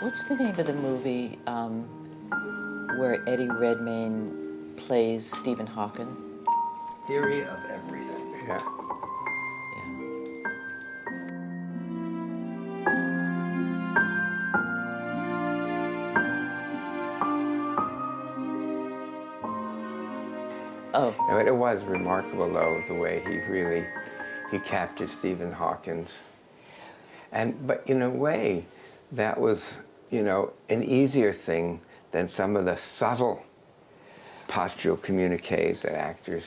What's the name of the movie where Eddie Redmayne plays Stephen Hawking? Theory of Everything. Yeah. Oh, It was remarkable, though, the way he captured Stephen Hawking's. But in a way, that was, an easier thing than some of the subtle postural communiques that actors.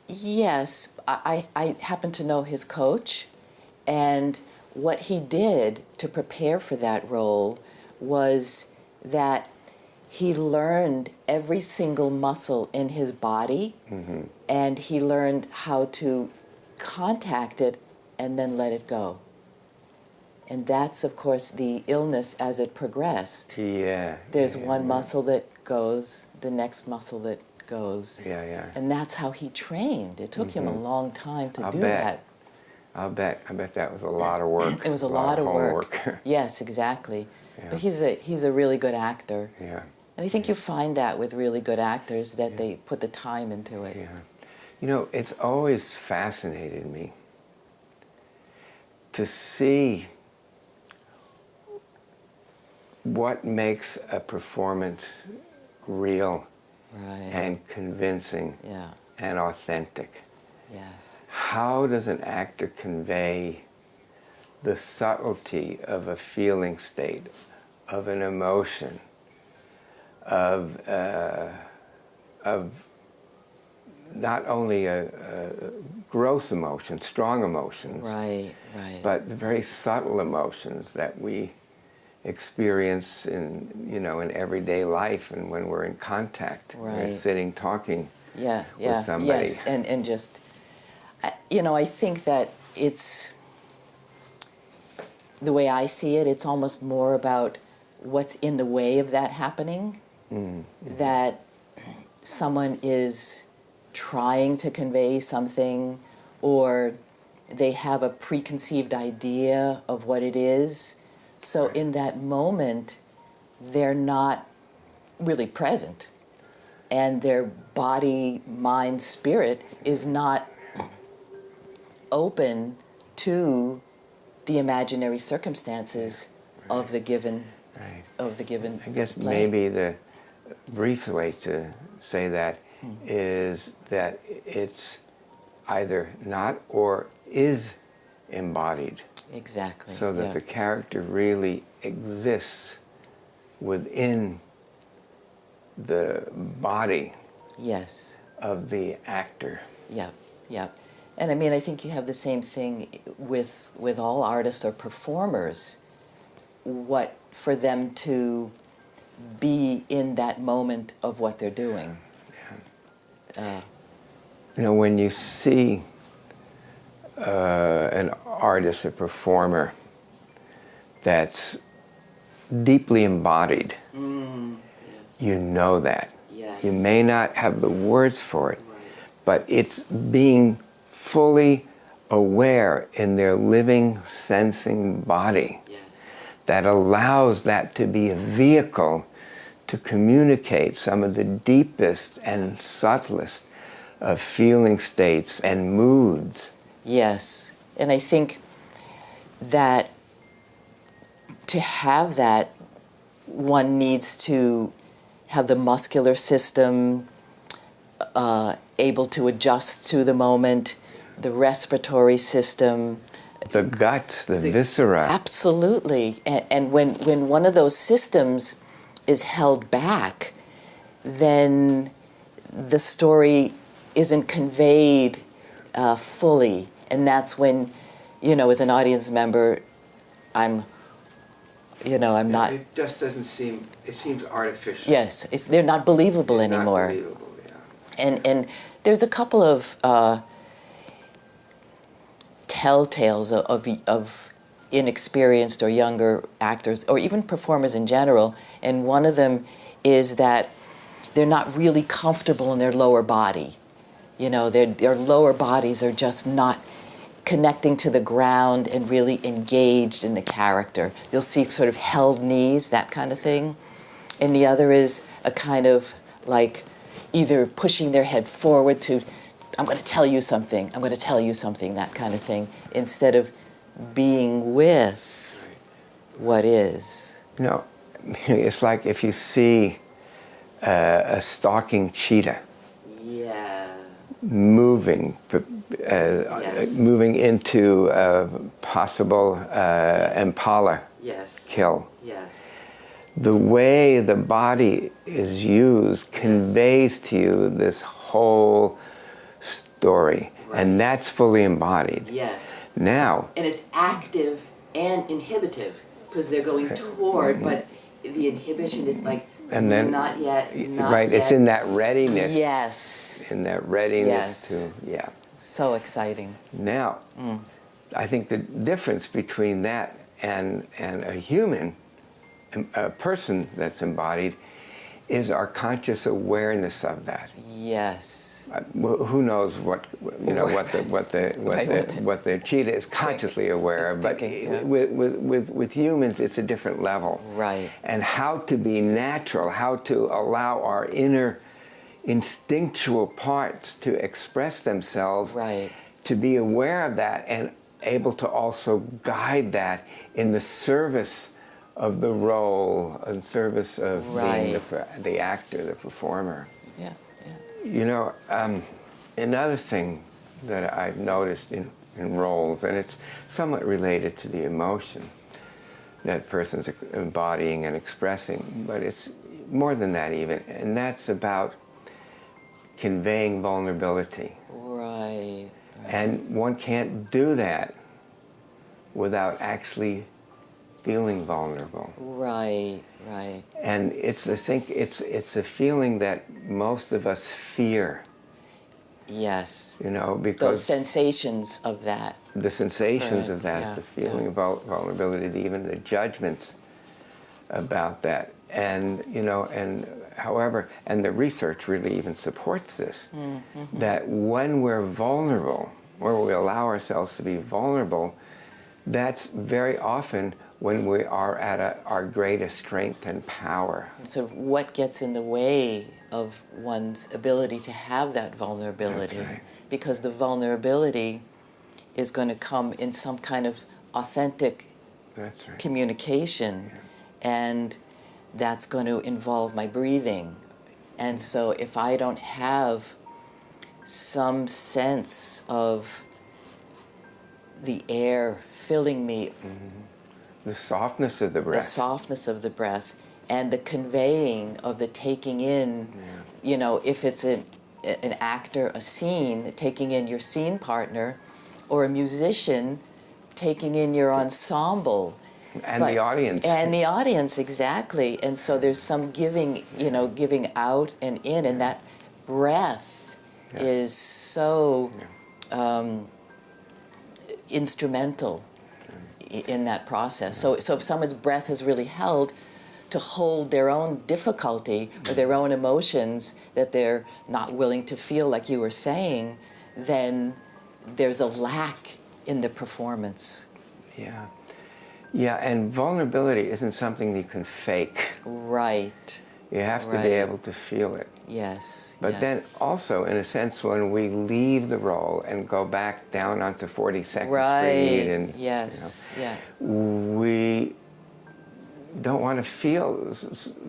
yes. I happen to know his coach, and what he did to prepare for that role was that he learned every single muscle in his body, and he learned how to contact it and then let it go. And that's, of course, the illness as it progressed. Yeah. There's yeah, one yeah. muscle that goes, the next muscle that goes. Yeah, yeah. And that's how he trained. It took him a long time to I'll do bet. that. I bet that was a lot of work. It was a lot of work. homework. Yes, exactly. Yeah. But he's a really good actor. Yeah. And I think you find that with really good actors, that they put the time into it. Yeah. It's always fascinated me to see what makes a performance real Right. and convincing Yeah. and authentic. Yes. How does an actor convey the subtlety of a feeling state, of an emotion, of not only a gross emotion, strong emotions, Right, right. but the very subtle emotions that we experience in everyday life and when we're in contact, Right. we're sitting talking yeah, yeah, with somebody. yes, and just, I think that it's, the way I see it, it's almost more about what's in the way of that happening, that someone is trying to convey something, or they have a preconceived idea of what it is. So in that moment, they're not really present, and their body, mind, spirit is not open to the imaginary circumstances of the given Right. play. I guess maybe the brief way to say that is that it's either not or is embodied, Exactly. so that yeah. the character really exists within the body Yes. of the actor. Yeah. Yeah. And I think you have the same thing with all artists or performers. What for them to be in that moment of what they're doing. When you see an artist, a performer that's deeply embodied, you know that. Yes. You may not have the words for it, but it's being fully aware in their living, sensing body that allows that to be a vehicle to communicate some of the deepest and subtlest of feeling states and moods. Yes. And I think that to have that, one needs to have the muscular system able to adjust to the moment, the respiratory system. The guts, the viscera. Absolutely. And when one of those systems is held back, then the story isn't conveyed fully. And that's when, as an audience member, I'm not. It just doesn't seem, it seems artificial. Yes, they're not believable It's anymore. Not believable, yeah. And there's a couple of telltales of inexperienced or younger actors, or even performers in general. And one of them is that they're not really comfortable in their lower body. Their lower bodies are just not connecting to the ground and really engaged in the character. You'll see sort of held knees, that kind of thing. And the other is a kind of like either pushing their head forward to, I'm going to tell you something, I'm going to tell you something, that kind of thing, instead of being with what is. You know, it's like if you see a stalking cheetah Yeah. moving, moving into a possible impala Yes. kill. Yes. The way the body is used conveys to you this whole story, and that's fully embodied. Yes. Now, And it's active and inhibitive because they're going toward, but the inhibition is like and then not yet, not right, yet. it's in that readiness. Yes. In that readiness Yes. to, yeah. So exciting. Now, I think the difference between that and a human, a person that's embodied, is our conscious awareness of that. Yes. Who knows what the cheetah is consciously aware of, but thinking, yeah. with humans it's a different level. Right. And how to be natural, how to allow our inner instinctual parts to express themselves, Right. to be aware of that and able to also guide that in the service of the role, in service of being the actor, the performer. Yeah. Yeah. You know, another thing that I've noticed in roles, and it's somewhat related to the emotion that person's embodying and expressing, but it's more than that even, and that's about conveying vulnerability. Right. And one can't do that without actually feeling vulnerable. Right. Right. And I think it's a feeling that most of us fear. Yes. You know, Those because sensations of that. the sensations of that, Yeah, the feeling of vulnerability, even the judgments about that, and you know, and however, and the research really even supports this, that when we're vulnerable, where we allow ourselves to be vulnerable, that's very often when we are at our greatest strength and power. So what gets in the way of one's ability to have that vulnerability? That's right. Because the vulnerability is going to come in some kind of authentic That's right. communication, and that's going to involve my breathing. And so if I don't have some sense of the air filling me, The softness of the the breath. softness of the breath, and the conveying of the taking in, you know, if it's an actor, a scene, taking in your scene partner, or a musician, taking in your ensemble. And the audience. And the audience, exactly. And so there's some giving, you know, giving out and in, and that breath is so instrumental in that process. So if someone's breath is really held to hold their own difficulty or their own emotions that they're not willing to feel, like you were saying, then there's a lack in the performance. Yeah. Yeah, and vulnerability isn't something you can fake. Right. You have to Right. be able to feel it. Yes. But yes. then also, in a sense, when we leave the role and go back down onto 42nd Street and yes. Yeah. we don't want to feel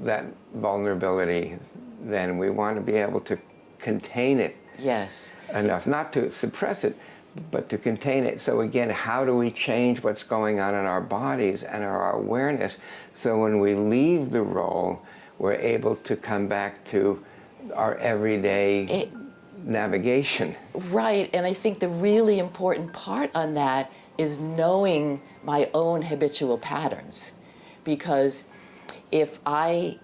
that vulnerability, then we want to be able to contain it Yes. enough, not to suppress it, but to contain it. So again, how do we change what's going on in our bodies and our awareness so when we leave the role, we're able to come back to our everyday navigation. Right, and I think the really important part on that is knowing my own habitual patterns, because if I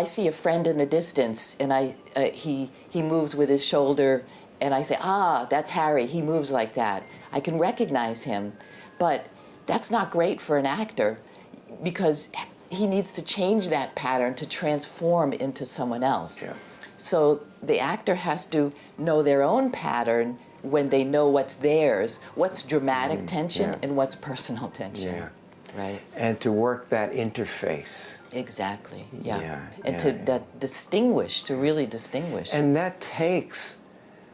see a friend in the distance and he moves with his shoulder, and I say, that's Harry, he moves like that, I can recognize him, but that's not great for an actor because he needs to change that pattern to transform into someone else. Yeah. So the actor has to know their own pattern when they know what's theirs, what's dramatic tension yeah. and what's personal tension. Yeah. Right. And to work that interface. Exactly. Yeah. Yeah, And yeah, to yeah. that distinguish, to really distinguish. And that takes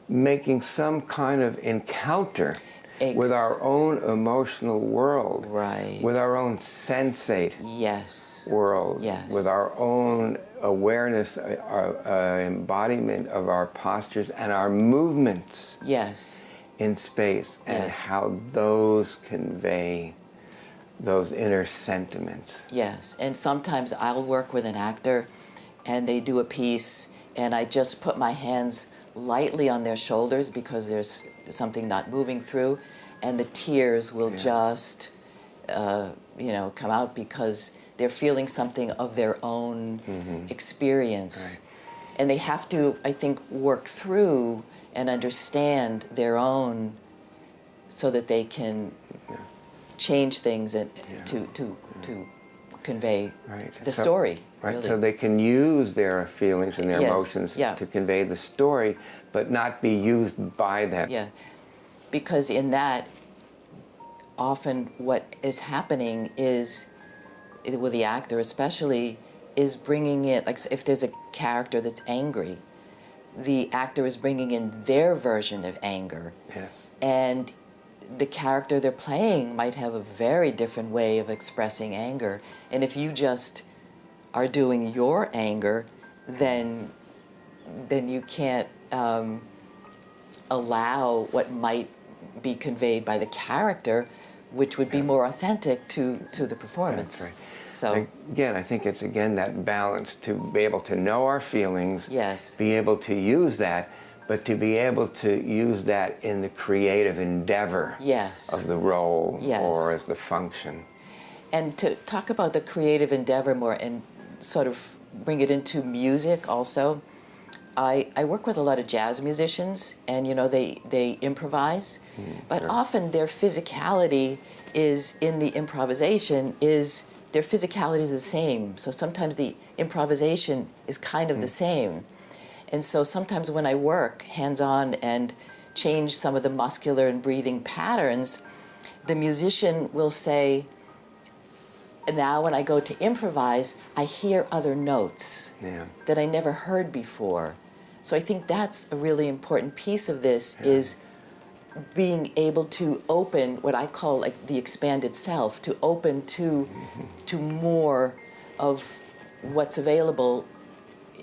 making some kind of encounter with our own emotional world, Right. with our own sensate Yes. world, Yes. with our own awareness, our embodiment of our postures and our movements Yes. in space, and Yes. how those convey those inner sentiments. Yes. And sometimes I'll work with an actor and they do a piece and I just put my hands lightly on their shoulders because there's something not moving through, and the tears will just, come out because they're feeling something of their own experience. Right. And they have to, I think, work through and understand their own so that they can change things and to convey Right. the story. Right, Really. so they can use their feelings and their Yes, emotions yeah. to convey the story, but not be used by them. Yeah, because in that, often what is happening is, with the actor especially, is bringing in, like if there's a character that's angry, the actor is bringing in their version of anger. Yes. And the character they're playing might have a very different way of expressing anger. And if you just are doing your anger, then you can't allow what might be conveyed by the character, which would be more authentic to the performance. That's right. So Again, I think it's that balance to be able to know our feelings, yes, be able to use that, but to be able to use that in the creative endeavor yes, of the role Yes. or as the function. and to talk about the creative endeavor more and sort of bring it into music also. I work with a lot of jazz musicians, and they improvise, but sure. often their physicality is in the improvisation is their physicality is the same. So sometimes the improvisation is kind of the same. And so sometimes when I work hands-on and change some of the muscular and breathing patterns, the musician will say, now when I go to improvise, I hear other notes that I never heard before. So I think that's a really important piece of this is being able to open what I call like the expanded self, to open to more of what's available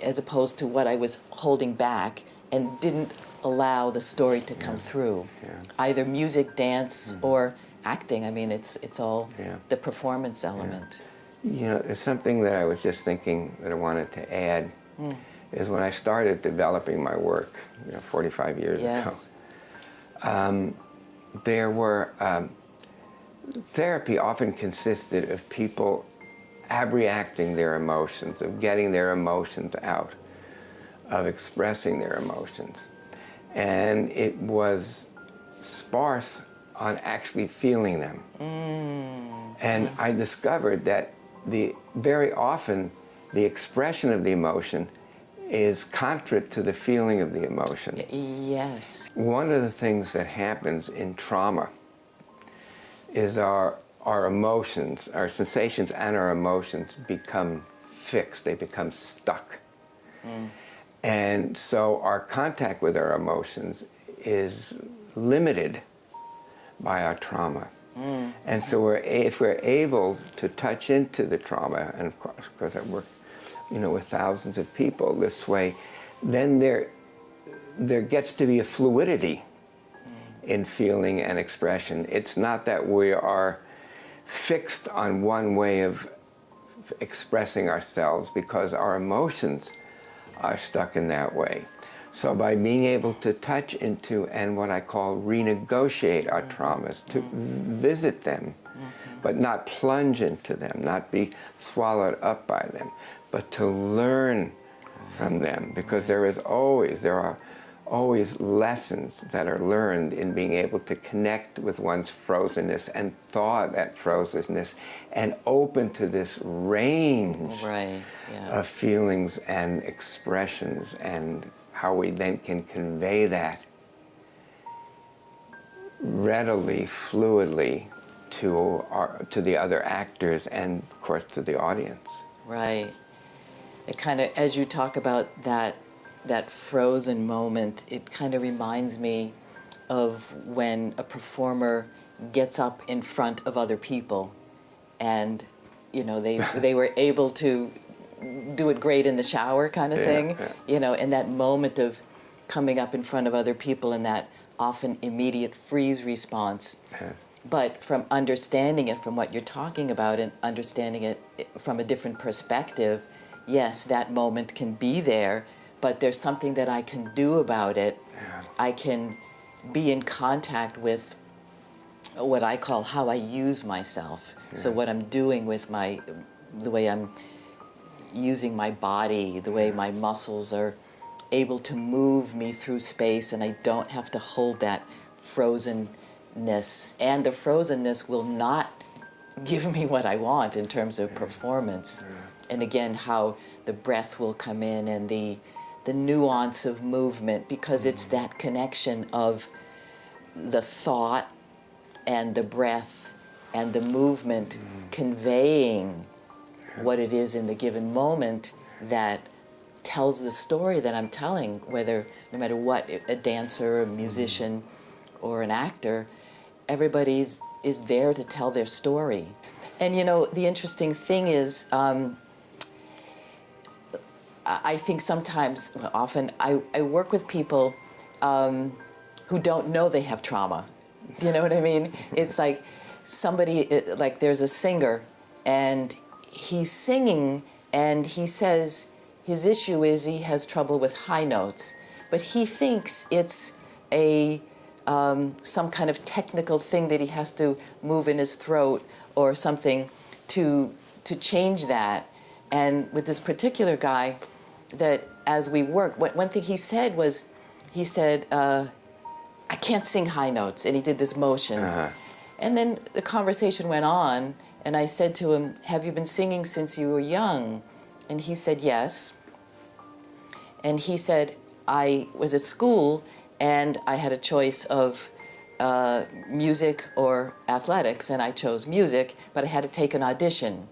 as opposed to what I was holding back and didn't allow the story to come through. Either music, dance, or acting. I mean, it's all the performance element. It's something that I was just thinking that I wanted to add is when I started developing my work, 45 years Yes. ago. There were therapy often consisted of people abreacting their emotions, of getting their emotions out, of expressing their emotions. And it was sparse on actually feeling them. And I discovered that very often the expression of the emotion is contrary to the feeling of the emotion. Yes. One of the things that happens in trauma is our emotions, our sensations and our emotions become fixed, they become stuck. And so our contact with our emotions is limited by our trauma. And so if we're able to touch into the trauma, and of course I work with thousands of people this way, then there gets to be a fluidity in feeling and expression. It's not that we are fixed on one way of expressing ourselves because our emotions are stuck in that way. So by being able to touch into and what I call renegotiate our traumas, to visit them, but not plunge into them, not be swallowed up by them, but to learn from them, because there are always lessons that are learned in being able to connect with one's frozenness and thaw that frozenness and open to this range of feelings and expressions, and how we then can convey that readily, fluidly to the other actors and, of course, to the audience. Right. It kind of, as you talk about that frozen moment, it kind of reminds me of when a performer gets up in front of other people, and they were able to do it great in the shower, kind of thing. Yeah. And that moment of coming up in front of other people and that often immediate freeze response. Yeah. But from understanding it, from what you're talking about, and understanding it from a different perspective, yes, that moment can be there, but there's something that I can do about it. Yeah. I can be in contact with what I call how I use myself. Yeah. So what I'm doing with the way I'm using my body, the way my muscles are able to move me through space, and I don't have to hold that frozenness. And the frozenness will not give me what I want in terms of performance. And again, how the breath will come in, and the nuance of movement, because it's that connection of the thought and the breath and the movement conveying what it is in the given moment that tells the story that I'm telling, no matter what, a dancer, a musician, or an actor, everybody is there to tell their story. And the interesting thing is, I think often, I work with people who don't know they have trauma. You know what I mean? It's like like there's a singer, and he's singing, and he says his issue is he has trouble with high notes, but he thinks it's some kind of technical thing that he has to move in his throat or something to change that. And with this particular guy, that as we worked, one thing he said was, I can't sing high notes, and he did this motion. And then the conversation went on, and I said to him, have you been singing since you were young? And he said yes. And he said, I was at school, and I had a choice of music or athletics, and I chose music, but I had to take an audition.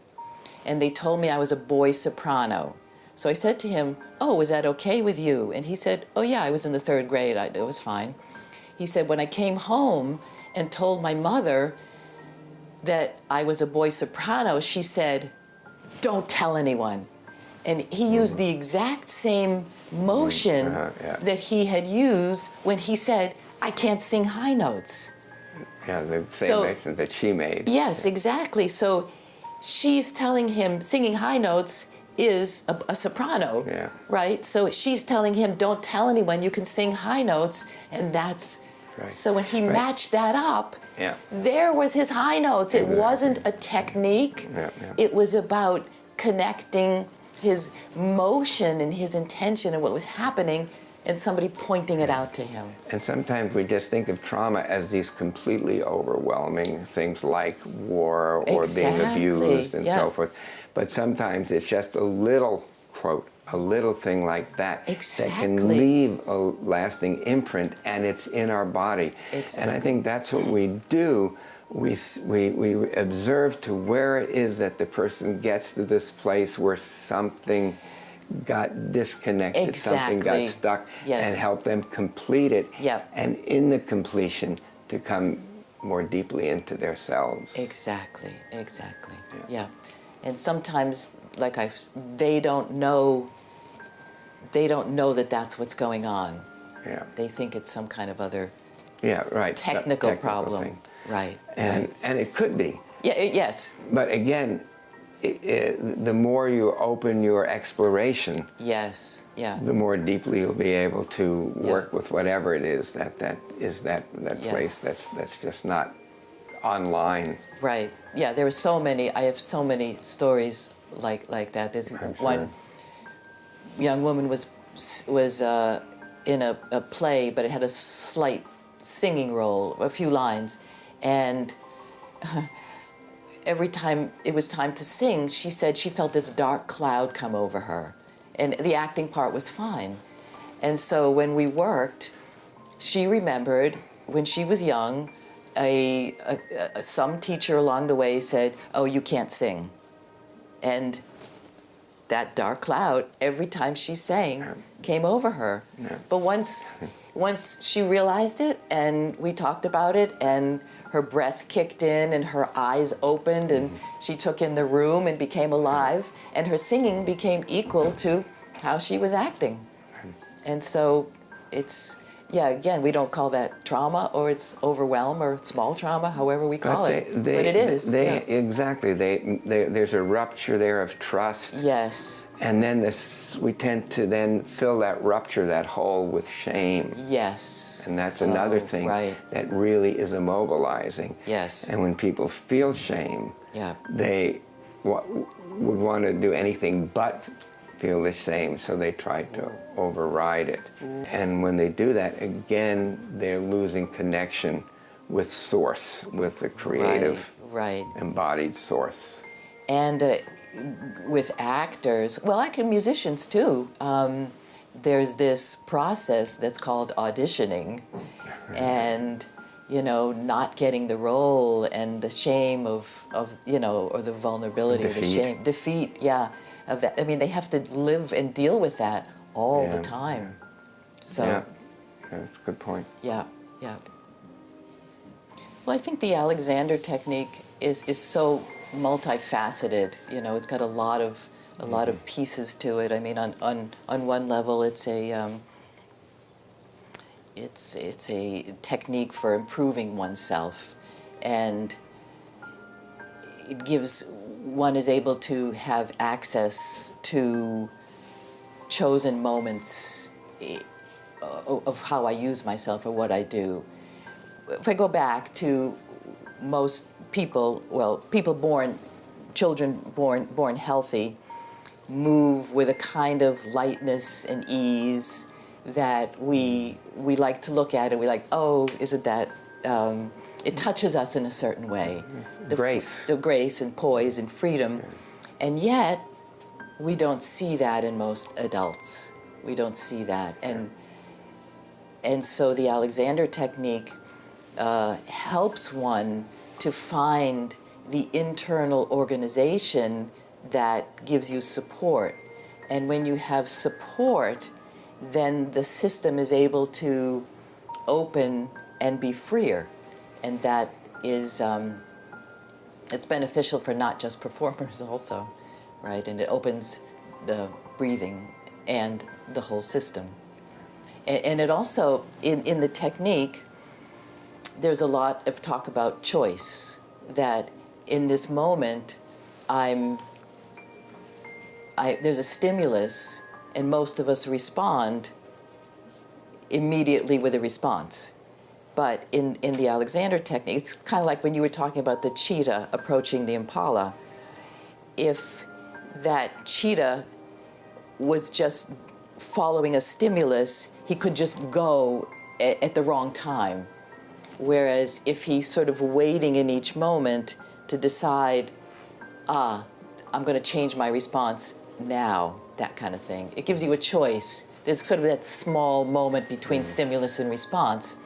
And they told me I was a boy soprano. So I said to him, oh, was that okay with you? And he said, oh yeah, I was in the 3rd grade, it was fine. He said, when I came home and told my mother that I was a boy soprano, she said, don't tell anyone. And he used the exact same motion that he had used when he said, I can't sing high notes. Yeah, the same motion that she made. Yes, exactly. So she's telling him singing high notes is a soprano, right? So she's telling him, don't tell anyone, you can sing high notes, and that's... Right. So when he matched that up, there was his high notes. It wasn't a technique. It was about connecting his motion and his intention and what was happening, and somebody pointing it out to him. And sometimes we just think of trauma as these completely overwhelming things like war or being abused and so forth. But sometimes it's just a little quote, a little thing like that that can leave a lasting imprint, and it's in our body. And I think that's what we do. We observe to where it is that the person gets to this place where something got disconnected, something got stuck, and help them complete it. And in the completion, to come more deeply into themselves. Exactly. And sometimes, they don't know that that's what's going on. They think it's some kind of other technical problem. Thing. Right. And it could be. Yes. But again, the more you open your exploration, the more deeply you'll be able to work with whatever it is that place that's just not online. Right. Yeah. There were so many. I have so many stories like that. There's one young woman was in a play, but it had a slight singing role, a few lines, and every time it was time to sing, she said she felt this dark cloud come over her, and the acting part was fine. And so when we worked, she remembered when she was young, some teacher along the way said, "Oh, you can't sing," and that dark cloud every time she sang came over her. Yeah. But once she realized it, and we talked about it, and her breath kicked in, and her eyes opened, and she took in the room and became alive, and her singing became equal to how she was acting. And so it's, yeah, again, we don't call that trauma, or it's overwhelm, or small trauma, however we call it. But it is. Exactly. There's a rupture there of trust. Yes. And then we tend to then fill that rupture, that hole, with shame. Yes. And that's another thing that really is immobilizing. Yes. And when people feel shame, they would want to do anything but feel the shame, so they try to override it. And when they do that, again, they're losing connection with source, with the creative, embodied source. And with actors, well, musicians too, there's this process that's called auditioning, and not getting the role, and the shame of or the vulnerability, or the shame, defeat, of that. I mean, they have to live and deal with that all the time. So, that's a good point. Yeah. Well, I think the Alexander technique is so multifaceted. It's got a lot of pieces to it. I mean, on one level, it's a technique for improving oneself, and it gives one is able to have access to chosen moments of how I use myself or what I do. If I go back to most people, children born healthy, move with a kind of lightness and ease that we like to look at, and we like, oh, isn't that, it touches us in a certain way. The grace and poise and freedom. And yet, we don't see that in most adults. We don't see that. And so the Alexander technique helps one to find the internal organization that gives you support. And when you have support, then the system is able to open and be freer. And that is, it's beneficial for not just performers also, right? And it opens the breathing and the whole system. And it also, in the technique, there's a lot of talk about choice, that in this moment, there's a stimulus, and most of us respond immediately with a response. But in the Alexander technique, it's kind of like when you were talking about the cheetah approaching the impala. If that cheetah was just following a stimulus, he could just go at the wrong time. Whereas if he's sort of waiting in each moment to decide, I'm going to change my response now, that kind of thing. It gives you a choice. There's sort of that small moment between stimulus and response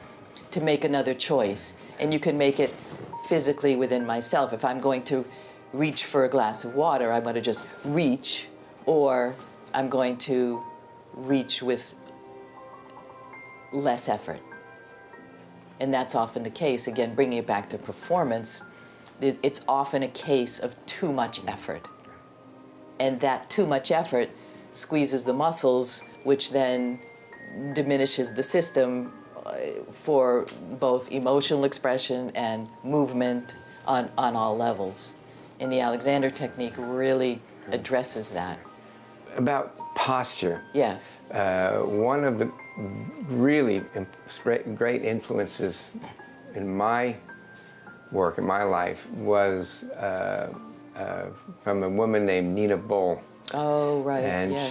to make another choice. And you can make it physically within myself. If I'm going to reach for a glass of water, I'm going to just reach, or I'm going to reach with less effort. And that's often the case. Again, bringing it back to performance, it's often a case of too much effort. And that too much effort squeezes the muscles, which then diminishes the system for both emotional expression and movement on all levels. And the Alexander technique really addresses that. About posture. Yes. One of the really great influences in my work, in my life, was from a woman named Nina Bull. Oh, right. And yes,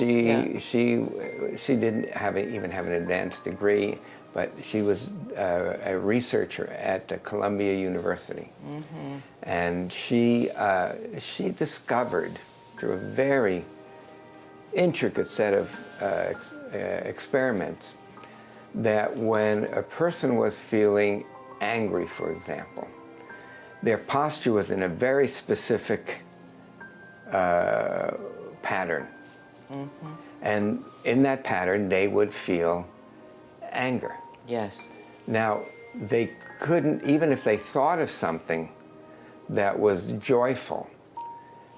she didn't even have an advanced degree, but she was a researcher at Columbia University. Mm-hmm. And she discovered through a very intricate set of experiments that when a person was feeling angry, for example, their posture was in a very specific pattern. And in that pattern, they would feel anger. Yes. Now, they couldn't, even if they thought of something that was joyful,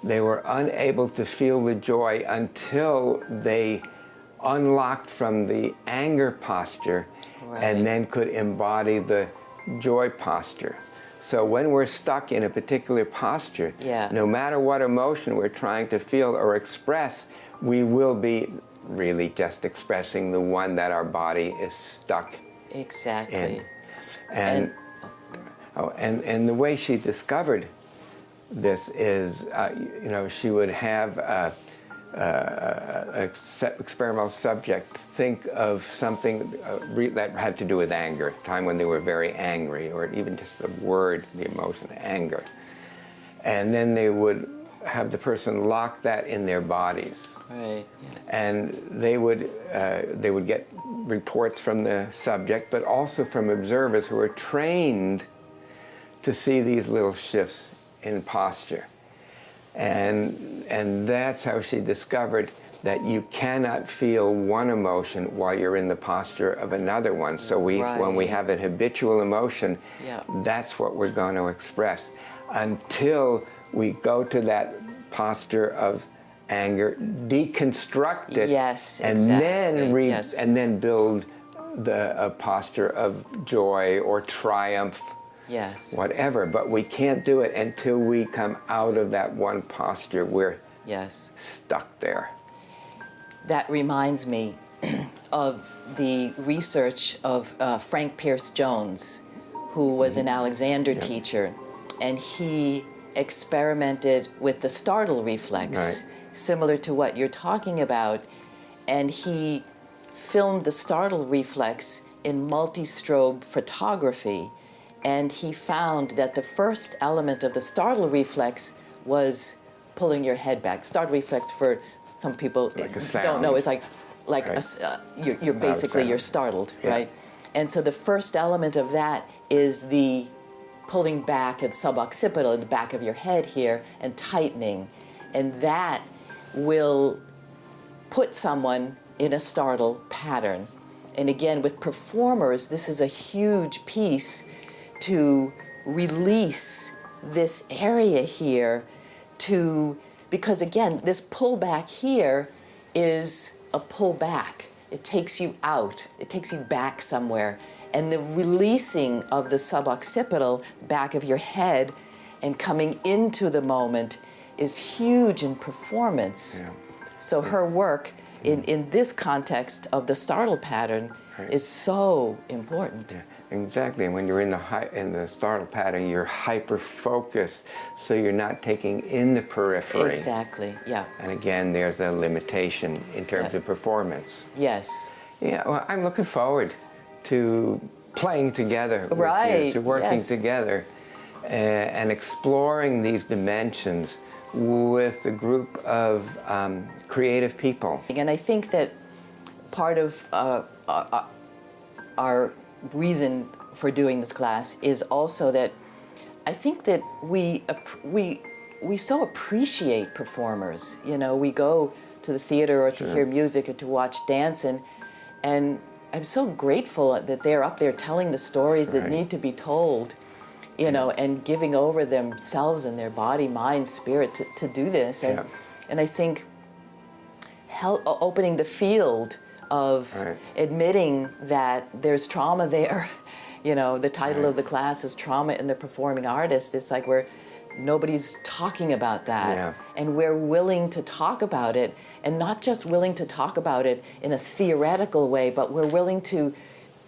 they were unable to feel the joy until they unlocked from the anger posture and then could embody the joy posture. So when we're stuck in a particular posture, no matter what emotion we're trying to feel or express, we will be really just expressing the one that our body is stuck Exactly. in. And the way she discovered this is, she would have an experimental subject think of something that had to do with anger, a time when they were very angry, or even just the word, the emotion, anger. And then they would have the person lock that in their bodies. Right. And they would get reports from the subject, but also from observers who are trained to see these little shifts in posture. And that's how she discovered that you cannot feel one emotion while you're in the posture of another one. So when we have an habitual emotion, that's what we're going to express until we go to that posture of anger, deconstruct it, and then build a posture of joy or triumph. Yes. Whatever, but we can't do it until we come out of that one posture. We're stuck there. That reminds me of the research of Frank Pierce Jones, who was an Alexander teacher, and he experimented with the startle reflex, similar to what you're talking about, and he filmed the startle reflex in multi-strobe photography. And he found that the first element of the startle reflex was pulling your head back. Startle reflex, for some people don't know, is you're basically you're startled, right? And so the first element of that is the pulling back at suboccipital in the back of your head here and tightening, and that will put someone in a startle pattern. And again, with performers, this is a huge piece to release this area here because again, this pullback here is a pullback. It takes you out, it takes you back somewhere. And the releasing of the suboccipital, back of your head, and coming into the moment is huge in performance. So her work in this context of the startle pattern is so important. Exactly, and when you're in the startle pattern, you're hyper-focused, so you're not taking in the periphery. Exactly, And again, there's a limitation in terms of performance. Yes. Yeah, well, I'm looking forward to playing together with you, to working together, and exploring these dimensions with a group of creative people. And I think that part of our reason for doing this class is also that I think that we so appreciate performers. You know, we go to the theater or to hear music or to watch dance, and I'm so grateful that they're up there telling the stories that need to be told, you know, and giving over themselves and their body, mind, spirit to do this. And I think opening the field of admitting that there's trauma there. You know, the title of the class is Trauma in the Performing Artist. It's like nobody's talking about that. And we're willing to talk about it, and not just willing to talk about it in a theoretical way, but we're willing to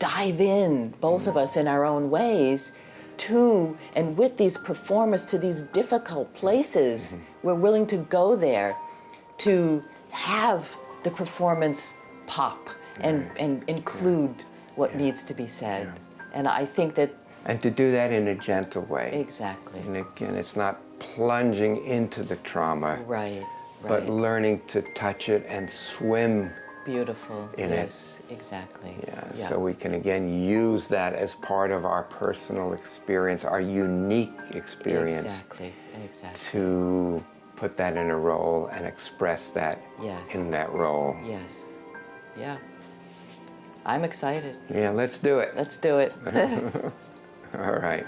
dive in, both of us in our own ways, to and with these performers to these difficult places. We're willing to go there to have the performance pop and include what needs to be said. And I think that... And to do that in a gentle way. Exactly. And again, it's not plunging into the trauma. Right. But learning to touch it and swim beautiful. in Yes, exactly. Yeah, so we can again use that as part of our personal experience, our unique experience, Exactly, exactly. to put that in a role and express that Yes. in that role. Yes. Yeah. I'm excited. Yeah, let's do it. Let's do it. All right.